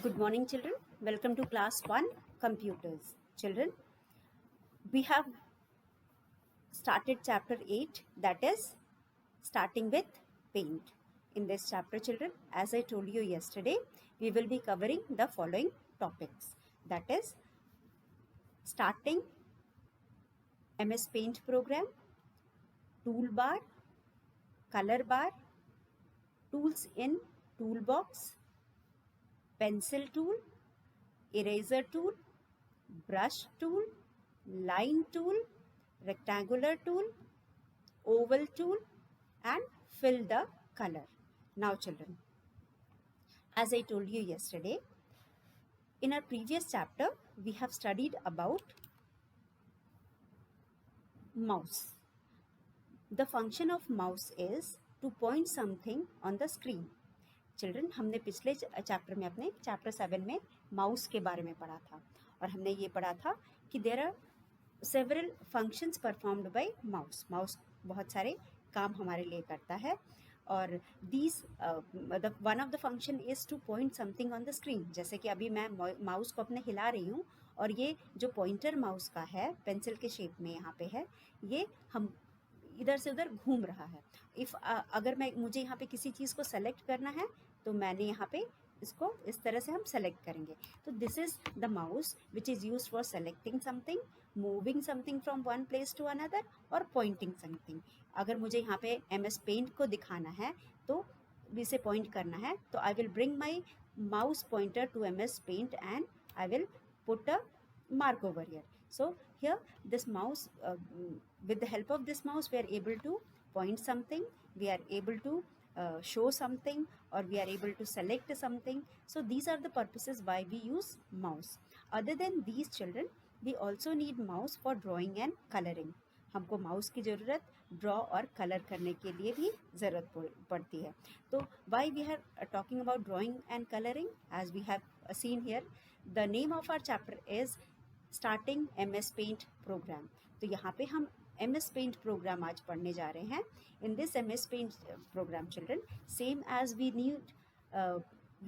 Good morning, children. Welcome to class 1 computers. Children, we have started chapter 8, that is starting with paint. In this chapter, children, as I told you yesterday, we will be covering the following topics, that is starting MS Paint program, toolbar, color bar, tools in toolbox, pencil tool, eraser tool, brush tool, line tool, rectangular tool, oval tool, and fill the color. Now children, as I told you yesterday, in our previous chapter we have studied about mouse. The function of mouse is to point something on the screen. Children, हमने पिछले chapter में अपने chapter 7 में mouse के बारे में पढ़ा था और हमने ये पढ़ा था कि there are several functions performed by mouse. Mouse बहुत सारे काम हमारे लिए करता है और these one of the function is to point something on the screen. जैसे कि अभी मैं माउस को अपने हिला रही हूँ और ये जो पॉइंटर माउस का है पेंसिल के शेप में यहाँ पे है, ये हम इधर से उधर घूम रहा है. अगर मुझे यहाँ पे किसी चीज़ को सेलेक्ट करना है तो मैंने यहाँ पे इसको इस तरह से हम सेलेक्ट करेंगे. तो this is the mouse which is used for selecting something, moving something from one place to another और पॉइंटिंग समथिंग. अगर मुझे यहाँ पे MS पेंट को दिखाना है तो इसे पॉइंट करना है तो I will bring my mouse pointer to MS paint and I will put a mark over here. So here this mouse, with the help of this mouse we are able to point something, we are able to show something, or we are able to select something. So these are the purposes why we use mouse. Other than these children, we also need mouse for drawing and coloring. हमको mouse की ज़रूरत draw और colour करने के लिए भी ज़रूरत पड़ती है. तो why we are talking about drawing and colouring, as we have seen here, the name of our chapter is starting MS paint program. तो यहाँ पे हम MS पेंट प्रोग्राम आज पढ़ने जा रहे हैं. In this MS paint program children, same as we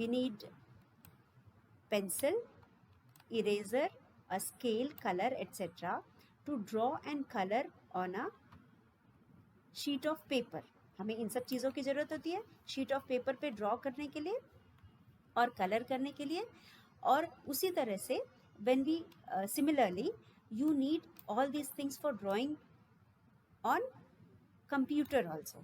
need pencil, eraser, a scale, color, etc. to draw and color on a sheet of paper. हमें इन सब चीज़ों की ज़रूरत होती है शीट ऑफ पेपर पे ड्रॉ करने के लिए और कलर करने के लिए. और उसी तरह से when we similarly you need all these things for drawing on computer also.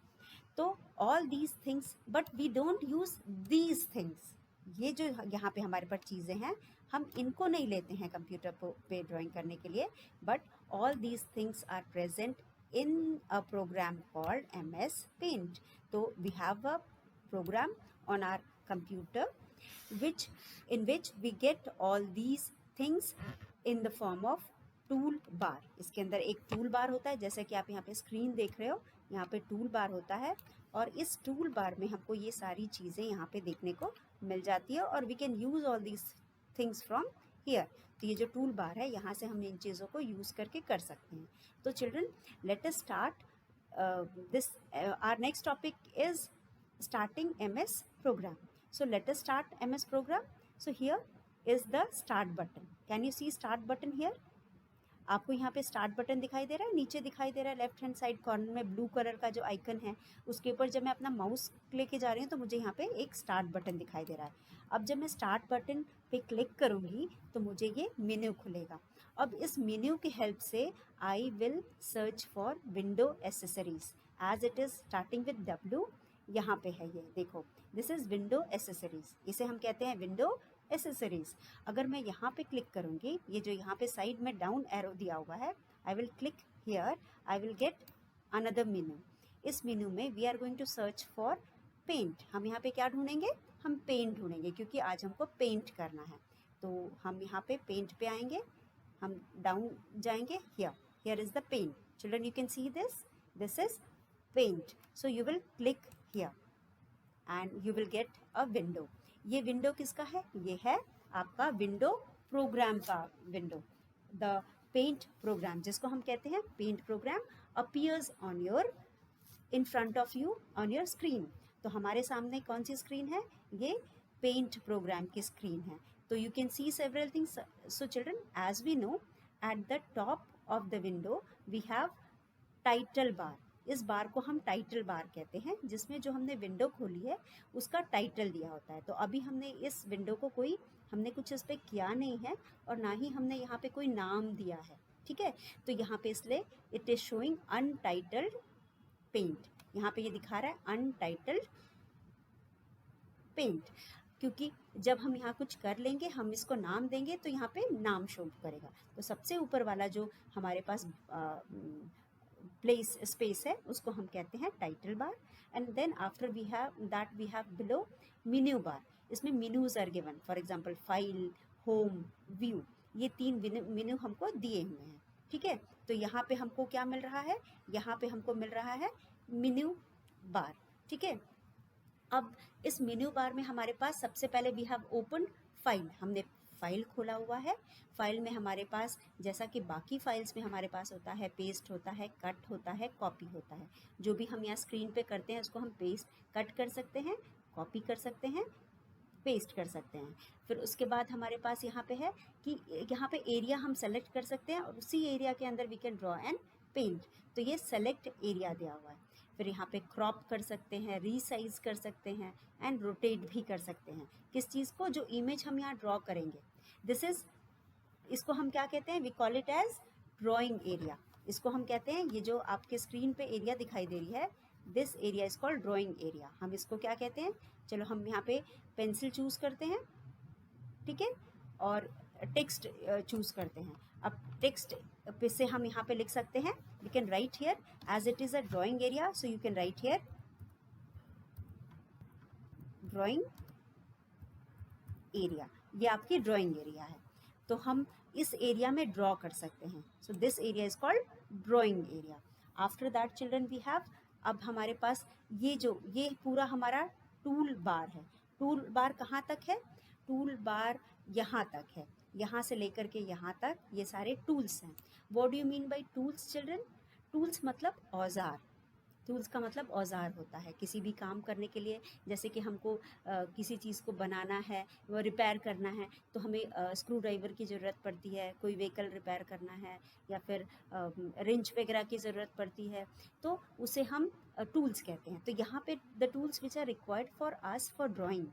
तो all these things, but we don't use these things. ये जो यहाँ पे हमारे पास चीज़ें हैं हम इनको नहीं लेते हैं कंप्यूटर पे ड्राइंग करने के लिए, but all these things are present in a program called MS Paint. So we have a program on our computer in which we get all these things in the form of tool bar. इसके अंदर एक tool bar होता है, जैसे कि आप यहाँ पे स्क्रीन देख रहे हो, यहाँ पे टूल बार होता है और इस टूल बार में हमको ये सारी चीज़ें यहाँ पे देखने को मिल जाती है और we can use all these things from here. तो ये जो टूल बार है यहाँ से हम इन चीज़ों को यूज़ करके कर सकते हैं. तो children, let us start this. Our next topic is starting MS program. So let us start MS program. So here is the start button. Can you see start button here? आपको यहाँ पे start button दिखाई दे रहा है, नीचे दिखाई दे रहा है लेफ्ट हैंड साइड कॉर्नर में ब्लू कलर का जो आइकन है उसके ऊपर जब मैं अपना माउस लेके जा रही हूँ तो मुझे यहाँ पे एक स्टार्ट बटन दिखाई दे रहा है. अब जब मैं स्टार्ट बटन पे क्लिक करूँगी तो मुझे ये मेन्यू खुलेगा. अब इस मेन्यू की हेल्प से I will search for window accessories, as it is starting with W. यहाँ पे है ये देखो, दिस इज़ विंडो एसेसरीज. इसे हम कहते हैं विंडो एसेसरीज. अगर मैं यहाँ पे क्लिक करूँगी, ये जो यहाँ पे साइड में डाउन एरो दिया हुआ है, I will click here, I will get another menu. इस मेनू में we are going to search for paint. हम यहाँ पे क्या ढूंढेंगे? हम पेंट ढूंढेंगे, क्योंकि आज हमको पेंट करना है. तो हम यहाँ पे पेंट पे आएंगे, हम डाउन जाएंगे, here is the paint. Children, you can see this is paint. So you will click here and you will get a window. ये विंडो किसका है? ये है आपका विंडो प्रोग्राम का विंडो. द पेंट प्रोग्राम, जिसको हम कहते हैं paint program, appears on your in front of you on your screen. तो हमारे सामने कौन सी स्क्रीन है? ये पेंट प्रोग्राम की स्क्रीन है। तो you can see several things. So children, as we know, at the top of the window we have title bar. इस बार को हम टाइटल बार कहते हैं, जिसमें जो हमने विंडो खोली है उसका टाइटल दिया होता है। तो अभी हमने इस विंडो को हमने कुछ इस पर किया नहीं है, और ना ही हमने यहाँ पे कोई नाम दिया है, ठीक है। तो यहाँ पे इसलिए it is showing untitled paint. यहाँ पे ये दिखा रहा है अनटाइटल्ड पेंट, क्योंकि जब हम यहाँ कुछ कर लेंगे, हम इसको नाम देंगे, तो यहाँ पे नाम शो करेगा। तो सबसे ऊपर वाला जो हमारे पास प्लेस स्पेस है उसको हम कहते हैं title bar. And then after we have below menu bar. इसमें menus are given, for example file, home, view, ये 3 मेन्यू हमको दिए हुए हैं, ठीक है। तो यहाँ पे हमको क्या मिल रहा है, यहाँ पे हमको मिल रहा है मेन्यू बार, ठीक है। अब इस मेन्यू बार में हमारे पास सबसे पहले वी हैव ओपन फाइल, हमने फाइल खोला हुआ है। फाइल में हमारे पास, जैसा कि बाकी फाइल्स में हमारे पास होता है, पेस्ट होता है, कट होता है, कॉपी होता है। जो भी हम यहाँ स्क्रीन पे करते हैं उसको हम कट कर सकते हैं, कॉपी कर सकते हैं, पेस्ट कर सकते हैं। फिर उसके बाद हमारे पास यहाँ पे है कि यहाँ पे एरिया हम सेलेक्ट कर सकते हैं, और उसी एरिया के अंदर we can draw and paint. तो ये सेलेक्ट एरिया दिया हुआ है। फिर यहाँ पे क्रॉप कर सकते हैं, रीसाइज कर सकते हैं, एंड रोटेट भी कर सकते हैं। किस चीज़ को, जो इमेज हम यहाँ ड्रॉ करेंगे। इसको हम क्या कहते हैं, we call it as drawing area. इसको हम कहते हैं, ये जो आपके स्क्रीन पे एरिया दिखाई दे रही है, this area is called drawing area. हम इसको क्या कहते हैं, चलो हम यहाँ पे पेंसिल चूज करते हैं, ठीक है, और टेक्स्ट चूज करते हैं। अब टेक्स्ट पे से हम यहाँ पे लिख सकते हैं, we can write here as it is a drawing area, so you can write here drawing area. ये आपकी ड्राइंग एरिया है, तो हम इस एरिया में ड्रॉ कर सकते हैं। So this area is called drawing area. After that children we have, अब हमारे पास ये पूरा हमारा टूल बार है। टूल बार कहाँ तक है, टूल बार यहाँ तक है, यहाँ से लेकर के यहाँ तक ये सारे टूल्स हैं। What do you mean by tools children? Tools मतलब औजार। टूल्स का मतलब औजार होता है किसी भी काम करने के लिए। जैसे कि हमको किसी चीज़ को बनाना है, वो रिपेयर करना है, तो हमें स्क्रू ड्राइवर की ज़रूरत पड़ती है। कोई व्हीकल रिपेयर करना है, या फिर रेंच वगैरह की ज़रूरत पड़ती है, तो उसे हम टूल्स कहते हैं। तो यहाँ पे the tools which are required for us for drawing,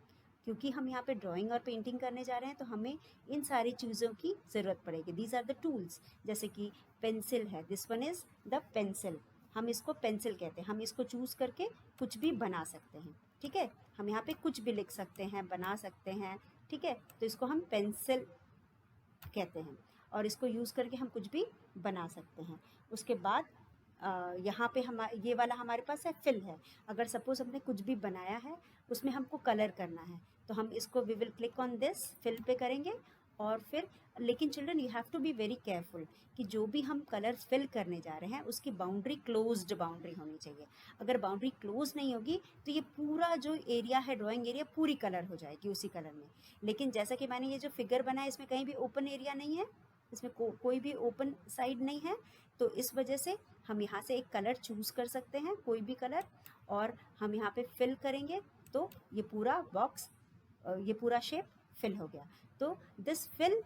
क्योंकि हम यहाँ पे ड्राइंग और पेंटिंग करने जा रहे हैं, तो हमें इन सारी चीज़ों की ज़रूरत पड़ेगी। These are the tools. जैसे कि पेंसिल है, this one is the pencil, हम इसको पेंसिल कहते हैं। हम इसको चूज़ करके कुछ भी बना सकते हैं, ठीक है। हम यहाँ पे कुछ भी लिख सकते हैं, बना सकते हैं, ठीक है। तो इसको हम पेंसिल कहते हैं, और इसको यूज़ करके हम कुछ भी बना सकते हैं। उसके बाद यहाँ पे ये वाला हमारे पास है फिल है। अगर सपोज हमने कुछ भी बनाया है, उसमें हमको कलर करना है, तो हम इसको we will click on this, fill पे करेंगे। और फिर लेकिन children you have to be very careful कि जो भी हम कलर फिल करने जा रहे हैं उसकी बाउंड्री क्लोज्ड बाउंड्री होनी चाहिए। अगर बाउंड्री क्लोज नहीं होगी तो ये पूरा जो एरिया है, ड्राइंग एरिया, पूरी कलर हो जाएगी उसी कलर में। लेकिन जैसा कि मैंने ये जो फिगर बनाया, इसमें कहीं भी ओपन एरिया नहीं है, इसमें कोई भी ओपन साइड नहीं है, तो इस वजह से हम यहाँ से एक कलर चूज़ कर सकते हैं, कोई भी कलर, और हम यहाँ पे फिल करेंगे तो ये पूरा बॉक्स, ये पूरा शेप फिल हो गया। तो this fill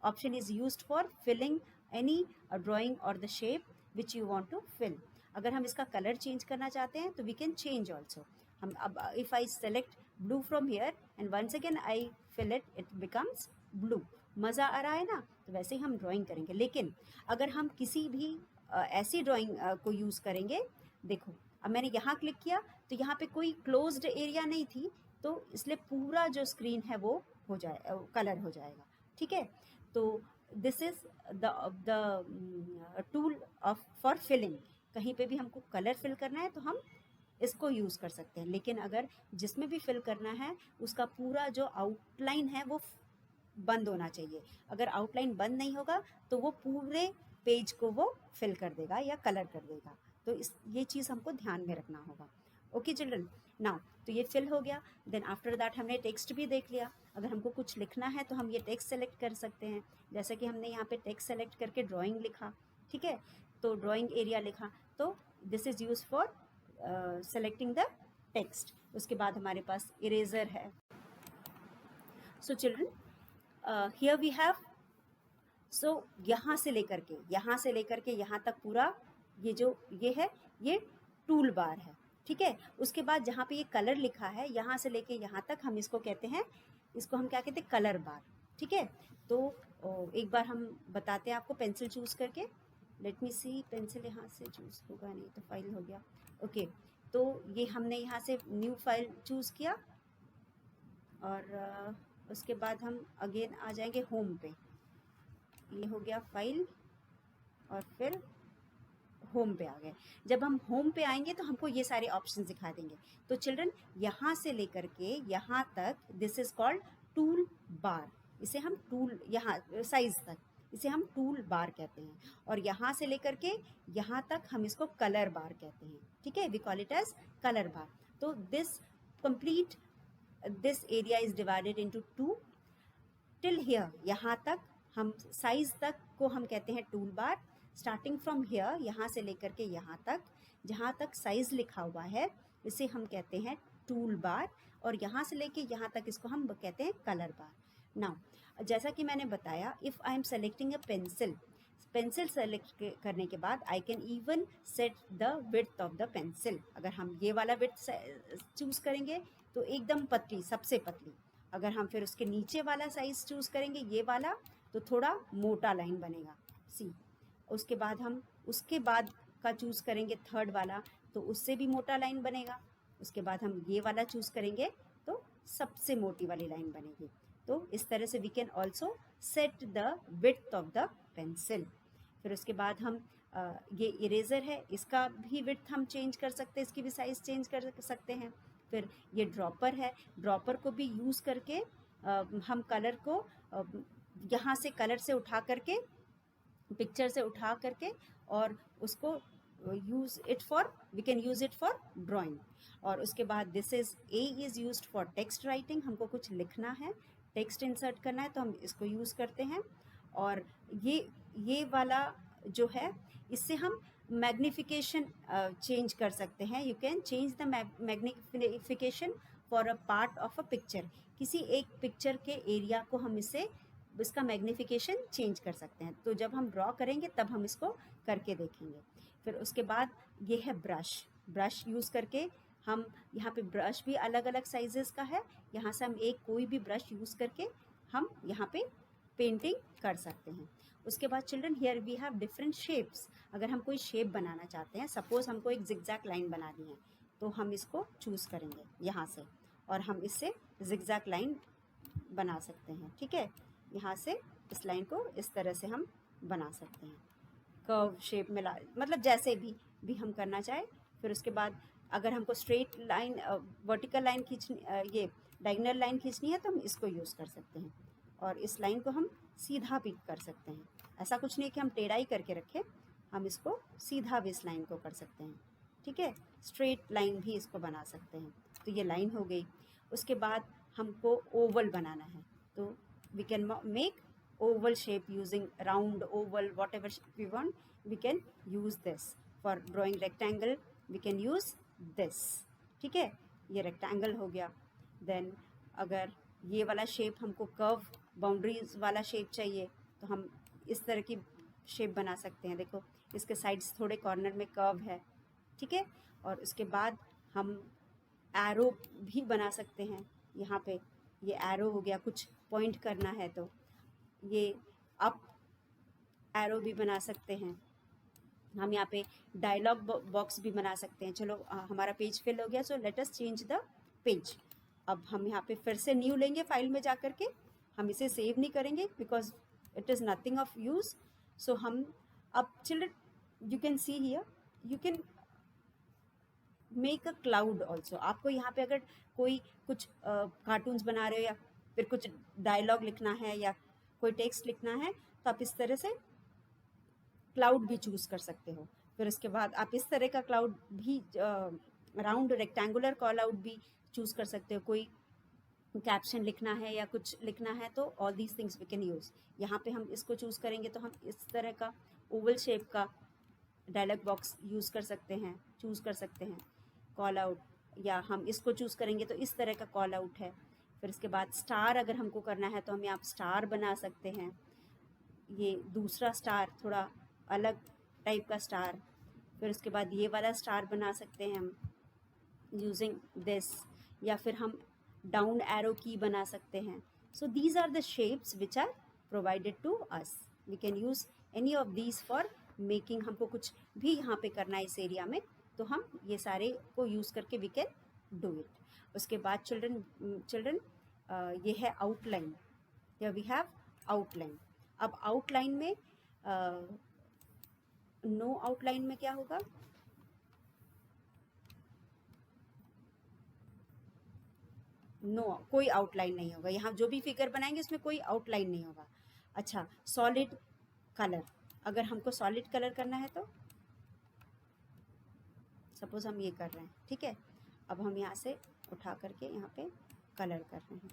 option is used for filling any drawing or the shape which you want to fill. अगर हम इसका कलर चेंज करना चाहते हैं तो we can change also. हम अब if I select blue from here and once again I fill it, it becomes blue. मज़ा आ रहा है ना? तो वैसे ही हम ड्राइंग करेंगे। लेकिन अगर हम किसी भी ऐसी ड्राइंग को यूज़ करेंगे, देखो अब मैंने यहाँ क्लिक किया तो यहाँ पे कोई क्लोज्ड एरिया नहीं थी, तो इसलिए पूरा जो स्क्रीन है वो हो जाए कलर हो जाएगा, ठीक है। तो this is the tool of for filling. कहीं पे भी हमको कलर फिल करना है तो हम इसको यूज़ कर सकते हैं। लेकिन अगर जिसमें भी फिल करना है उसका पूरा जो आउटलाइन है वो बंद होना चाहिए। अगर आउटलाइन बंद नहीं होगा तो वो पूरे पेज को वो फिल कर देगा या कलर कर देगा। तो ये चीज़ हमको ध्यान में रखना होगा। ओके चिल्ड्रन, नाउ तो ये फिल हो गया। देन आफ्टर दैट हमने टेक्स्ट भी देख लिया। अगर हमको कुछ लिखना है तो हम ये टेक्स्ट सेलेक्ट कर सकते हैं। जैसे कि हमने यहाँ पे टेक्स्ट सेलेक्ट करके ड्राइंग लिखा, ठीक है, तो ड्राइंग एरिया लिखा, तो this is use for selecting the text. उसके बाद हमारे पास इरेज़र है, so children here we have, so यहाँ से लेकर के यहाँ तक पूरा ये जो ये है ये टूल बार है, ठीक है। उसके बाद जहाँ पे ये कलर लिखा है यहाँ से लेके यहाँ तक हम इसको कहते हैं, इसको हम क्या कहते हैं, कलर बार, ठीक है। तो एक बार हम बताते हैं आपको पेंसिल चूज करके। लेट मी सी, पेंसिल यहाँ से चूज होगा नहीं तो फाइल हो गया, ओके। तो ये हमने यहाँ से न्यू फाइल चूज किया और उसके बाद हम अगेन आ जाएंगे होम पे, ये हो गया फाइल और फिर होम पे आ गए। जब हम होम पे आएंगे तो हमको ये सारे ऑप्शन दिखा देंगे। तो चिल्ड्रन यहाँ से लेकर के यहाँ तक this is called tool bar, इसे हम टूल, यहाँ साइज तक इसे हम टूल बार कहते हैं, और यहाँ से लेकर के यहाँ तक हम इसको कलर बार कहते हैं, ठीक है। We call it as colour bar. तो this complete this area is divided into two till here, यहाँ तक हम साइज तक को हम कहते हैं tool bar. Starting from here, यहाँ से लेकर के यहाँ तक जहाँ तक साइज लिखा हुआ है इसे हम कहते हैं टूल बार, और यहाँ से लेके यहाँ तक इसको हम कहते हैं कलर बार। नाउ जैसा कि मैंने बताया, if I am selecting a pencil, pencil select करने के बाद I can even set the width of the pencil. अगर हम ये वाला विड्थ चूज़ करेंगे तो एकदम पतली, सबसे पतली। अगर हम फिर उसके नीचे वाला साइज चूज़ करेंगे ये वाला तो थोड़ा मोटा लाइन बनेगा, सी। उसके बाद हम उसके बाद का चूज़ करेंगे थर्ड वाला तो उससे भी मोटा लाइन बनेगा। उसके बाद हम ये वाला चूज़ करेंगे तो सबसे मोटी वाली लाइन बनेगी। तो इस तरह से we can also set the width of the pencil. फिर उसके बाद हम ये इरेज़र है, इसका भी विड्थ हम चेंज कर सकते हैं, इसकी भी साइज़ चेंज कर सकते हैं। फिर ये ड्रॉपर है, ड्रॉपर को भी यूज़ करके हम कलर को यहाँ से कलर से उठा करके, पिक्चर से उठा करके और उसको use it for, we can use it for drawing. और उसके बाद this is a is used for text writing, हमको कुछ लिखना है, टेक्स्ट इंसर्ट करना है तो हम इसको यूज़ करते हैं। और ये वाला जो है इससे हम मैग्नीफिकेशन चेंज कर सकते हैं। You can change the magnification for a part of a picture, किसी एक पिक्चर के एरिया को हम इसका मैग्नीफिकेशन चेंज कर सकते हैं। तो जब हम ड्रॉ करेंगे तब हम इसको करके देखेंगे। फिर उसके बाद ये है ब्रश, ब्रश यूज़ करके हम यहाँ पे ब्रश भी अलग अलग साइजेस का है, यहाँ से हम एक कोई भी ब्रश यूज़ करके हम यहाँ पे पेंटिंग कर सकते हैं। उसके बाद children here we have different shapes. अगर हम कोई शेप बनाना चाहते हैं, सपोज़ हमको एक जिगजैग लाइन बनानी है तो हम इसको चूज़ करेंगे यहाँ से और हम इससे जिगजैग लाइन बना सकते हैं, ठीक है। यहाँ से इस लाइन को इस तरह से हम बना सकते हैं, कर्व शेप में मतलब जैसे भी हम करना चाहें। फिर उसके बाद अगर हमको स्ट्रेट लाइन, वर्टिकल लाइन खींचनी, ये डायगोनल लाइन खींचनी है तो हम इसको यूज़ कर सकते हैं। और इस लाइन को हम सीधा भी कर सकते हैं, ऐसा कुछ नहीं कि हम टेढ़ा ही करके रखें, हम इसको सीधा भी इस लाइन को कर सकते हैं, ठीक है। स्ट्रेट लाइन भी इसको बना सकते हैं। तो ये लाइन हो गई। उसके बाद हमको ओवल बनाना है तो we can make oval shape using round, oval, whatever shape we want, we can use this. For drawing rectangle we can use this, ठीक है। ये rectangle हो गया। then अगर ये वाला शेप हमको कर्व बाउंड्रीज वाला शेप चाहिए तो हम इस तरह की शेप बना सकते हैं। देखो इसके साइड्स थोड़े कॉर्नर में कर्व है, ठीक है। और उसके बाद हम एरो भी बना सकते हैं। यहाँ पे ये एरो हो गया, कुछ पॉइंट करना है तो ये अप एरो भी बना सकते हैं। हम यहाँ पे डायलॉग बॉक्स भी बना सकते हैं। चलो हमारा पेज फिल हो गया, so let us change the page. अब हम यहाँ पे फिर से न्यू लेंगे, फाइल में जा करके हम इसे सेव नहीं करेंगे because it is nothing of use. So हम अब children you can see here, you can make a cloud also. आपको यहाँ पे अगर कोई कुछ कार्टून्स बना रहे हो या फिर कुछ डायलॉग लिखना है या कोई टेक्स्ट लिखना है तो आप इस तरह से क्लाउड भी चूज़ कर सकते हो। फिर उसके बाद आप इस तरह का क्लाउड भी, राउंड रेक्टेंगुलर कॉल आउट भी चूज़ कर सकते हो। कोई कैप्शन लिखना है या कुछ लिखना है तो all these things we can use. यहाँ पे हम इसको चूज़ करेंगे तो हम इस तरह का ओवल शेप का डायलॉग बॉक्स यूज़ कर सकते हैं, चूज़ कर सकते हैं कॉल आउट, या हम इसको चूज़ करेंगे तो इस तरह का कॉल आउट है। फिर इसके बाद स्टार अगर हमको करना है तो हम यहाँ स्टार बना सकते हैं, ये दूसरा स्टार थोड़ा अलग टाइप का स्टार। फिर उसके बाद ये वाला स्टार बना सकते हैं हम यूजिंग दिस, या फिर हम डाउन एरो की बना सकते हैं। So these are the shapes which are provided to us, we can use any of these for making. हमको कुछ भी यहाँ पे करना है इस एरिया में तो हम ये सारे को यूज़ करके वी कैन डू इट। उसके बाद चिल्ड्रन ये है आउटलाइन, वी हैव आउटलाइन। अब आउटलाइन में नो आउटलाइन में क्या होगा, नो कोई आउटलाइन नहीं होगा। यहाँ जो भी फिगर बनाएंगे उसमें कोई आउटलाइन नहीं होगा। अच्छा, सॉलिड कलर, अगर हमको सॉलिड कलर करना है तो सपोज हम ये कर रहे हैं, ठीक है। अब हम यहाँ से उठा करके यहाँ पे कलर कर रहे हैं,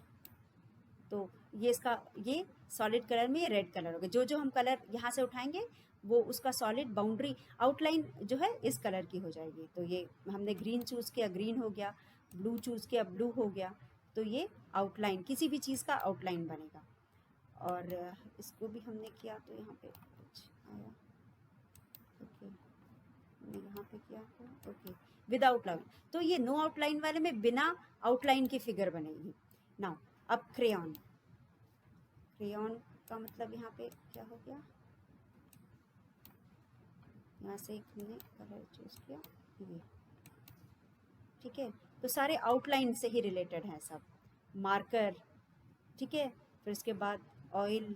तो ये इसका ये सॉलिड कलर में ये रेड कलर होगा। जो जो हम कलर यहाँ से उठाएंगे वो उसका सॉलिड बाउंड्री आउटलाइन जो है इस कलर की हो जाएगी। तो ये हमने ग्रीन चूज़ किया, ग्रीन हो गया, ब्लू चूज़ किया, ब्लू हो गया। तो ये आउटलाइन, किसी भी चीज़ का आउटलाइन बनेगा। और इसको भी हमने किया तो यहाँ पे कुछ आया, ओके, यहाँ पे किया, ओके, विद आउटलाइन। तो ये नो आउटलाइन वाले में बिना आउटलाइन की फिगर बनेगी। नाउ अब क्रेयॉन, क्रेयॉन का मतलब यहाँ पे क्या हो गया, यहाँ से एक हमने कलर चूज किया ये, ठीक है। तो सारे आउटलाइन से ही रिलेटेड हैं सब। मार्कर, ठीक है। फिर उसके बाद oil,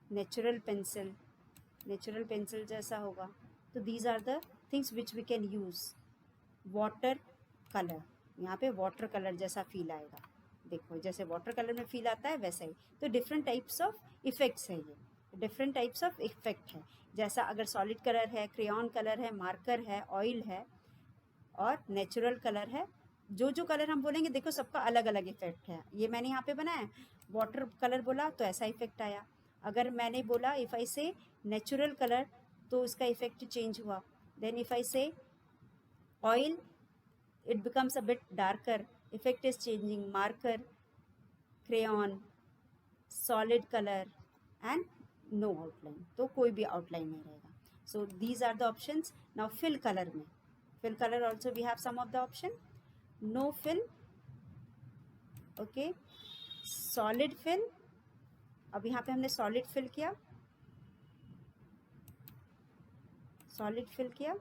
natural pencil, natural pencil जैसा होगा। तो these are the things which we can use. Water colour, यहाँ पे वाटर कलर जैसा फील आएगा, देखो जैसे वाटर कलर में फील आता है वैसा ही। तो डिफरेंट टाइप्स ऑफ इफेक्ट्स है, ये डिफरेंट टाइप्स ऑफ इफेक्ट है। जैसा अगर सॉलिड कलर है, क्रेयॉन कलर है, मार्कर है, ऑयल है और नेचुरल कलर है, जो जो कलर हम बोलेंगे देखो सबका अलग अलग इफेक्ट है। ये मैंने यहाँ पे बनाया वाटर कलर बोला तो ऐसा इफेक्ट आया। अगर मैंने बोला इफ़ आई से नेचुरल कलर तो इसका इफेक्ट चेंज हुआ। देन इफ़ आई से oil it becomes a bit darker, effect is changing. Marker, crayon, solid color and no outline, तो कोई भी outline नहीं रहेगा। So these are the options. Now fill color में, fill color also we have some of the option. No fill, okay, solid fill। अब यहाँ पे हमने solid fill किया, solid fill किया,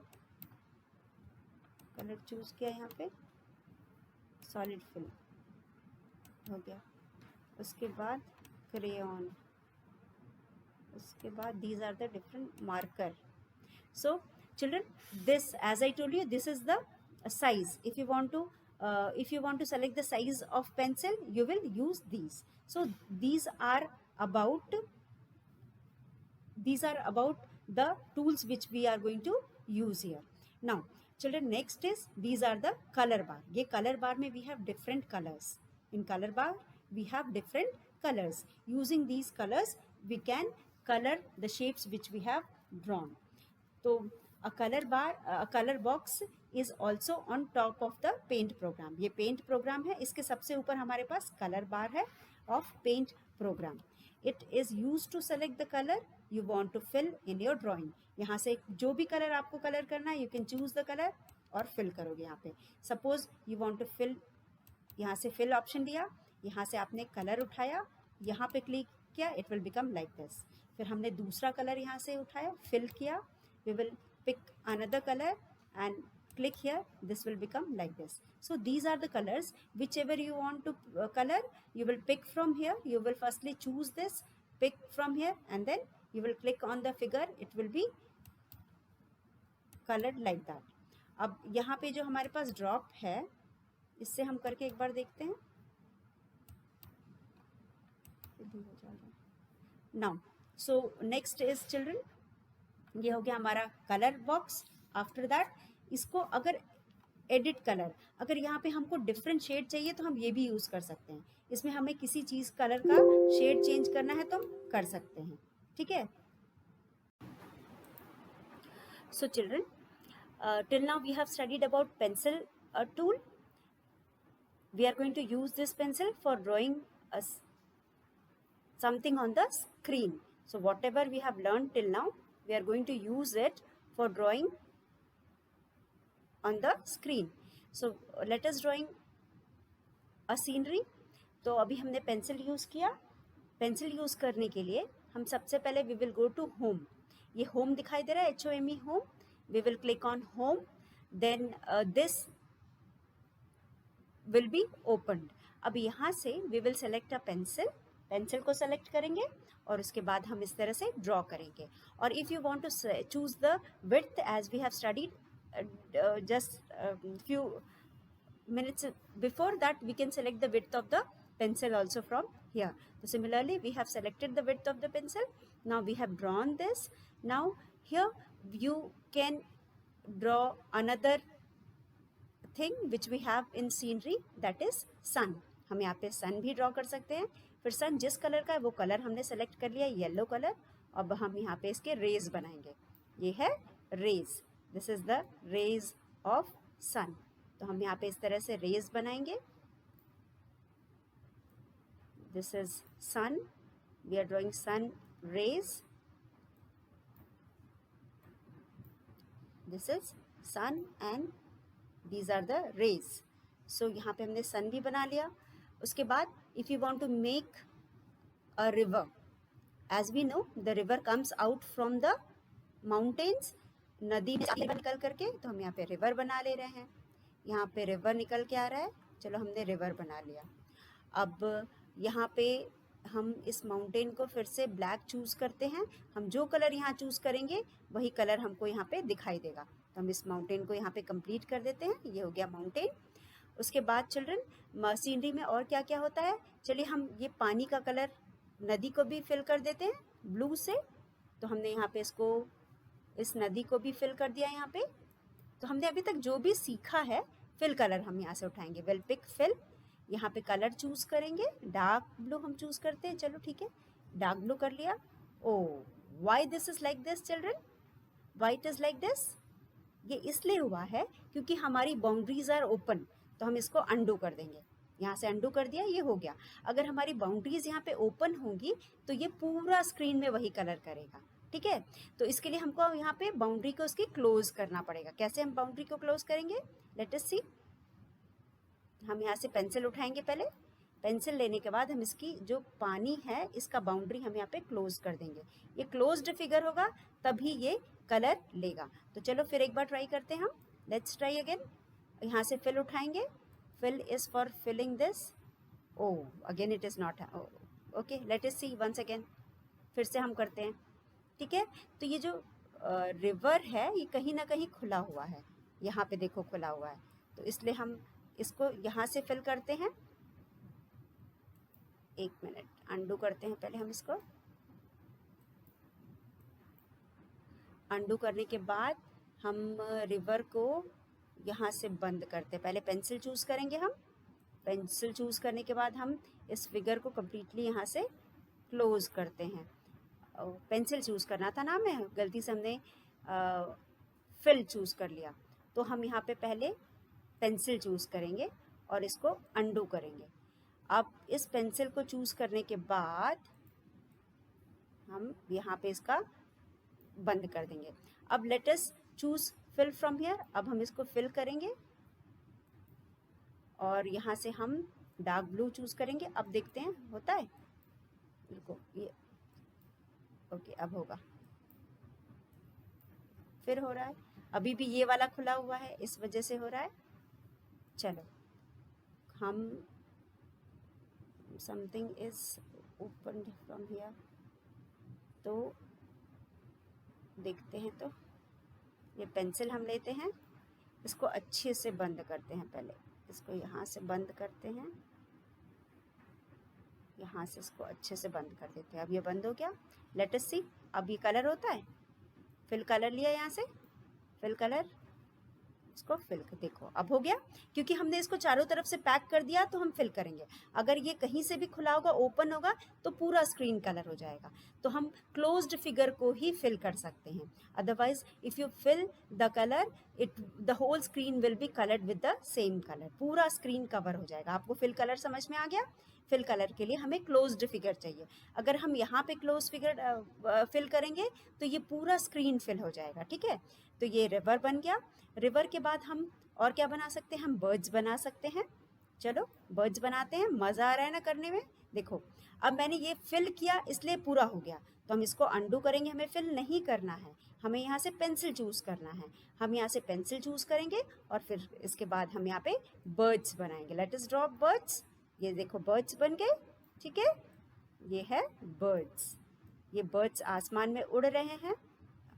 कलर चूज किया, यहाँ पे सॉलिड फिल हो गया। उसके बाद क्रेयॉन, उसके बाद these are the different marker. So children, this as I told you this is the size. If you want to select the size of pencil you will use these. So these are about the tools which we are going to use here. Now children, next is these are the color bar. ये color bar में we have different colors. In color bar we have different colors. Using these colors we can color the shapes which we have drawn. तो a color box is also on top of the paint program. ये paint program है, इसके सबसे ऊपर हमारे पास color bar है of paint program. It is used to select the color you want to fill in your drawing. यहाँ से जो भी कलर आपको कलर करना है you can choose the color और fill करोगे। यहाँ पे suppose you want to fill, यहाँ से fill option दिया, यहाँ से आपने कलर उठाया, यहाँ पे क्लिक किया, it will become like this. फिर हमने दूसरा कलर यहाँ से उठाया, fill किया, we will pick another color and click here, this will become like this. So these are the colors, whichever you want to color you will pick from here. You will firstly choose this, pick from here and then you will click on the figure, it will be colored like that. अब यहाँ पे जो हमारे पास drop है इससे हम करके एक बार देखते हैं। Now so next is children, ये हो गया हमारा कलर बॉक्स। आफ्टर दैट इसको अगर एडिट कलर, अगर यहाँ पे हमको डिफरेंट शेड चाहिए तो हम ये भी यूज़ कर सकते हैं। इसमें हमें किसी चीज़ कलर का शेड चेंज करना है तो हम कर सकते हैं, ठीक है। So children, till now we have studied about pencil tool. we are going to use this pencil for drawing something on the screen. So whatever we have learned till now, we are going to use it for drawing on the screen. So let us drawing a scenery. तो अभी हमने pencil use किया. Pencil use करने के लिए हम सबसे पहले we will go to home. ये होम दिखाई दे रहा है, HOME home. We will click on home. Then this will be opened. अब यहाँ से we will select a pencil. Pencil को सेलेक्ट करेंगे और उसके बाद हम इस तरह से ड्रॉ करेंगे. और if you want to choose the width as we have studied just few minutes before that, we can select the width of the pencil also from here. So similarly, we have selected the width of the pencil. Now we have drawn this. Now here you can draw another thing which we have in scenery, that is sun. हम यहाँ पे sun भी draw कर सकते हैं. फिर sun जिस colour का है वो कलर हमने select कर लिया, येलो कलर. अब हम यहाँ पे इसके rays बनाएंगे. ये है rays. This is the rays of sun. तो हम यहाँ पे इस तरह से rays बनाएंगे. This is sun. We are drawing sun rays. This is sun and these are the rays. So यहाँ पे हमने sun भी बना लिया. उसके बाद if you want to make a river, as we know the river comes out from the mountains. नदी निकल करके, तो हम यहाँ पे रिवर बना ले रहे हैं. यहाँ पे रिवर निकल के आ रहा है. चलो हमने रिवर बना लिया. अब यहाँ पे हम इस माउंटेन को फिर से ब्लैक चूज़ करते हैं. हम जो कलर यहाँ चूज़ करेंगे वही कलर हमको यहाँ पे दिखाई देगा. तो हम इस माउंटेन को यहाँ पे कंप्लीट कर देते हैं. ये हो गया माउंटेन. उसके बाद चिल्ड्रन सीनरी में और क्या क्या होता है, चलिए हम ये पानी का कलर नदी को भी फिल कर देते हैं ब्लू से. तो हमने यहाँ पे इसको, इस नदी को भी फिल कर दिया यहाँ पे. तो हमने अभी तक जो भी सीखा है फिल कलर हम यहाँ से उठाएंगे. Will pick fill. यहाँ पे कलर चूज़ करेंगे. डार्क ब्लू हम चूज़ करते हैं. चलो ठीक है, डार्क ब्लू कर लिया. Oh why this is like this children? Why it is like this? ये इसलिए हुआ है क्योंकि हमारी बाउंड्रीज आर ओपन. तो हम इसको अंडू कर देंगे. यहाँ से अंडू कर दिया, ये हो गया. अगर हमारी बाउंड्रीज यहाँ पे ओपन होंगी तो ये पूरा स्क्रीन में वही कलर करेगा. ठीक है, तो इसके लिए हमको यहाँ पे बाउंड्री को उसकी क्लोज करना पड़ेगा. कैसे हम बाउंड्री को क्लोज करेंगे, लेट अस सी. हम यहाँ से पेंसिल उठाएंगे. पहले पेंसिल लेने के बाद हम इसकी जो पानी है इसका बाउंड्री हम यहाँ पे क्लोज कर देंगे. ये क्लोज्ड फिगर होगा तभी ये कलर लेगा. तो चलो फिर एक बार ट्राई करते हैं हम. Let's try again. यहाँ से फिल उठाएंगे. Fill is for filling this. Oh again it is not. Okay, let us see once again. फिर से हम करते हैं. ठीक है, तो ये जो रिवर है ये कहीं ना कहीं खुला हुआ है. यहाँ पे देखो खुला हुआ है. तो इसलिए हम इसको यहाँ से फिल करते हैं. एक मिनट, अंडू करते हैं पहले हम इसको. अंडू करने के बाद हम रिवर को यहाँ से बंद करते हैं. पहले पेंसिल चूज़ करेंगे हम. पेंसिल चूज़ करने के बाद हम इस फिगर को कम्प्लीटली यहाँ से क्लोज करते हैं. पेंसिल चूज़ करना था ना, मैं गलती से हमने फिल चूज़ कर लिया. तो हम यहाँ पे पहले पेंसिल चूज़ करेंगे और इसको अंडू करेंगे. अब इस पेंसिल को चूज़ करने के बाद हम यहाँ पे इसका बंद कर देंगे. अब let us choose fill from here. अब हम इसको फिल करेंगे और यहाँ से हम डार्क ब्लू चूज़ करेंगे. अब देखते हैं होता है. देखो ये ओके, अब होगा. फिर हो रहा है. अभी भी ये वाला खुला हुआ है, इस वजह से हो रहा है. चलो हम something is open from here. तो देखते हैं. तो ये पेंसिल हम लेते हैं, इसको अच्छे से बंद करते हैं. पहले इसको यहाँ से बंद करते हैं. यहाँ से इसको अच्छे से बंद कर देते हैं. अब ये बंद हो गया. लेट अस सी. अब ये कलर होता है. फिल कलर लिया यहाँ से, फिल कलर इसको फिल कर देखो, अब हो गया, क्योंकि हमने इसको चारों तरफ से पैक कर दिया तो हम फिल करेंगे। अगर ये कहीं से भी खुला होगा, ओपन होगा, तो पूरा स्क्रीन कलर हो जाएगा। तो हम क्लोज्ड फिगर को ही फिल कर सकते हैं। Otherwise if you fill the colour, the whole screen will be coloured with the same colour, पूरा स्क्रीन कवर हो जाएगा। आपको फिल कलर समझ में आ गया? फिल कलर के लिए हमें क्लोज्ड फिगर चाहिए। अगर हम यहाँ पे क्लोज फिगर फिल करेंगे तो ये पूरा स्क्रीन फिल हो जाएगा। ठीक है, तो ये रिवर बन गया। रिवर के बाद हम और क्या बना सकते हैं? हम बर्ड्स बना सकते हैं। चलो बर्ड्स बनाते हैं, मज़ा आ रहा है ना करने में। देखो अब मैंने ये फिल किया इसलिए पूरा हो गया, तो हम इसको अंडू करेंगे। हमें फिल नहीं करना है, हमें यहाँ से पेंसिल चूज़ करना है। हम यहाँ से पेंसिल चूज़ करेंगे और फिर इसके बाद हम यहाँ पे बर्ड्स बनाएंगे। Let us draw birds. ये देखो बर्ड्स बन गए। ठीक है, ये है बर्ड्स। ये बर्ड्स आसमान में उड़ रहे हैं।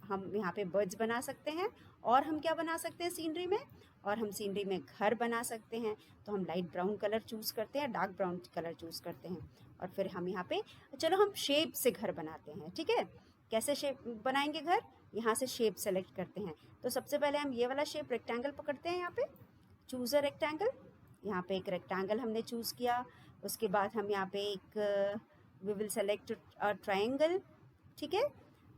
हम यहाँ पे बर्ड्स बना सकते हैं। और हम क्या बना सकते हैं सीनरी में? और हम सीनरी में घर बना सकते हैं। तो हम लाइट ब्राउन कलर चूज़ करते हैं, डार्क ब्राउन कलर चूज़ करते हैं। और फिर हम यहाँ पे, चलो हम शेप से घर बनाते हैं। ठीक है, कैसे शेप बनाएंगे घर? यहाँ से शेप सेलेक्ट करते हैं। तो सबसे पहले हम ये वाला शेप रेक्टेंगल पकड़ते हैं। यहाँ पे चूज़ अ रेक्टेंगल। यहाँ पे एक रेक्टेंगल हमने चूज़ किया। उसके बाद हम यहाँ पे एक we will select a triangle. ठीक है,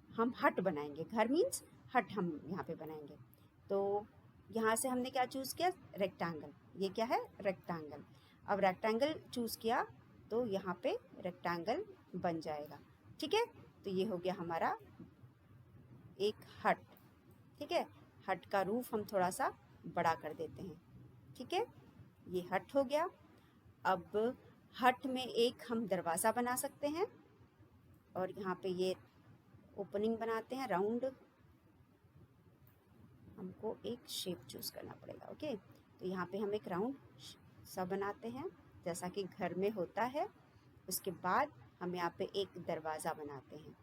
हम हट बनाएंगे। घर मीन्स हट हम यहाँ पे बनाएंगे। तो यहाँ से हमने क्या चूज़ किया? रेक्टेंगल। ये क्या है? रेक्टेंगल। अब रेक्टेंगल चूज़ किया तो यहाँ पे रेक्टेंगल बन जाएगा। ठीक है, तो ये हो गया हमारा एक हट। ठीक है, हट का रूफ हम थोड़ा सा बड़ा कर देते हैं। ठीक है, ये हट हो गया। अब हट में एक हम दरवाज़ा बना सकते हैं और यहाँ पे ये ओपनिंग बनाते हैं राउंड। हमको एक शेप चूज़ करना पड़ेगा। ओके, तो यहाँ पे हम एक राउंड सा बनाते हैं जैसा कि घर में होता है। उसके बाद हम यहाँ पे एक दरवाज़ा बनाते हैं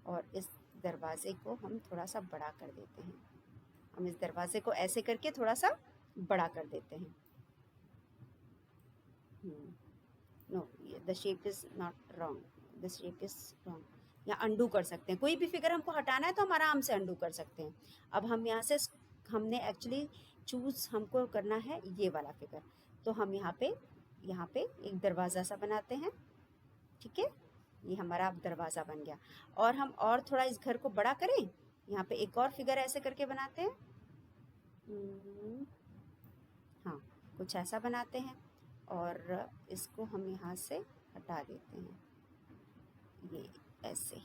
और इस दरवाज़े को हम थोड़ा सा बड़ा कर देते हैं। हम इस दरवाज़े को ऐसे करके थोड़ा सा बड़ा कर देते हैं। No, the shape is not wrong, the shape is wrong. या अंडू कर सकते हैं, कोई भी फिगर हमको हटाना है तो हम आराम से अंडू कर सकते हैं। अब हम यहाँ से, हमने एक्चुअली चूज़ हमको करना है ये वाला फिगर, तो हम यहाँ पे एक दरवाज़ा सा बनाते हैं। ठीक है, ये हमारा अब दरवाज़ा बन गया। और हम और थोड़ा इस घर को बड़ा करें, यहाँ पे एक और फिगर ऐसे करके बनाते हैं। हाँ, कुछ ऐसा बनाते हैं और इसको हम यहाँ से हटा देते हैं, ये ऐसे।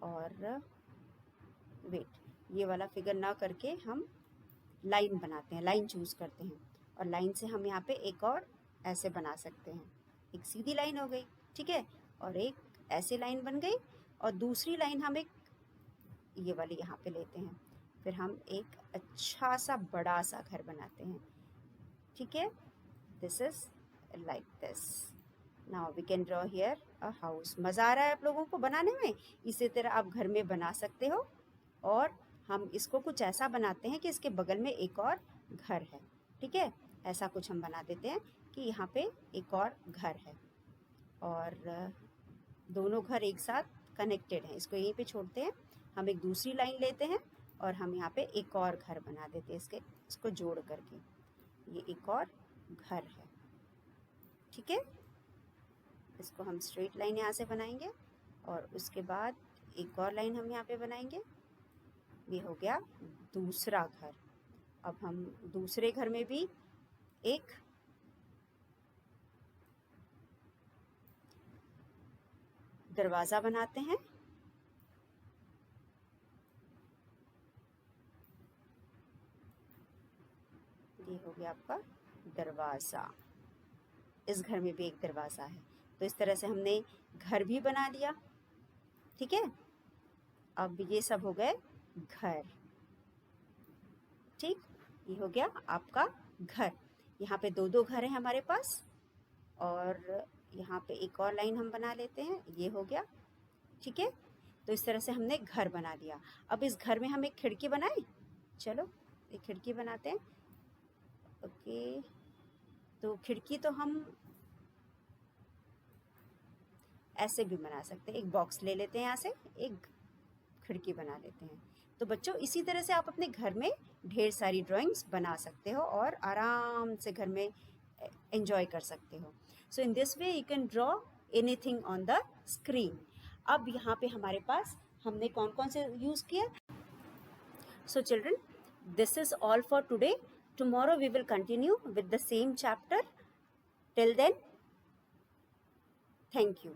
और वेट, ये वाला फिगर ना करके हम लाइन बनाते हैं, लाइन चूज़ करते हैं और लाइन से हम यहाँ पे एक और ऐसे बना सकते हैं। एक सीधी लाइन हो गई। ठीक है, और एक ऐसे लाइन बन गई और दूसरी लाइन हम एक ये वाली यहाँ पे लेते हैं। फिर हम एक अच्छा सा बड़ा सा घर बनाते हैं। ठीक है, this is like this. Now we can draw here a house. मज़ा आ रहा है आप लोगों को बनाने में? इसी तरह आप घर में बना सकते हो। और हम इसको कुछ ऐसा बनाते हैं कि इसके बगल में एक और घर है। ठीक है, ऐसा कुछ हम बना देते हैं कि यहाँ पे एक और घर है और दोनों घर एक साथ कनेक्टेड हैं। इसको यहीं पे छोड़ते हैं, हम एक दूसरी लाइन लेते हैं और हम यहाँ पे एक और घर बना देते हैं इसको जोड़ करके। ये एक और घर है। ठीक है, इसको हम स्ट्रेट लाइन यहाँ से बनाएंगे और उसके बाद एक और लाइन हम यहाँ पे बनाएंगे। ये हो गया दूसरा घर। अब हम दूसरे घर में भी एक दरवाज़ा बनाते हैं। ये हो गया आपका दरवाज़ा। इस घर में भी एक दरवाज़ा है। तो इस तरह से हमने घर भी बना लिया। ठीक है, अब ये सब हो गए घर। ठीक, ये हो गया आपका घर। यहाँ पे दो दो घर हैं हमारे पास और यहाँ पे एक और लाइन हम बना लेते हैं। ये हो गया। ठीक है, तो इस तरह से हमने घर बना लिया। अब इस घर में हम एक खिड़की बनाएं। चलो एक खिड़की बनाते हैं। ओके, तो खिड़की तो हम ऐसे भी बना सकते हैं। एक बॉक्स ले लेते हैं, यहाँ से एक खिड़की बना लेते हैं। तो बच्चों इसी तरह से आप अपने घर में ढेर सारी ड्राइंग्स बना सकते हो और आराम से घर में एंजॉय कर सकते हो। So in this way you can draw anything on the screen. अब यहाँ पे हमारे पास हमने कौन कौन से यूज़ किया। So children, this is all for today. Tomorrow we will continue with the same chapter. Till then, thank you.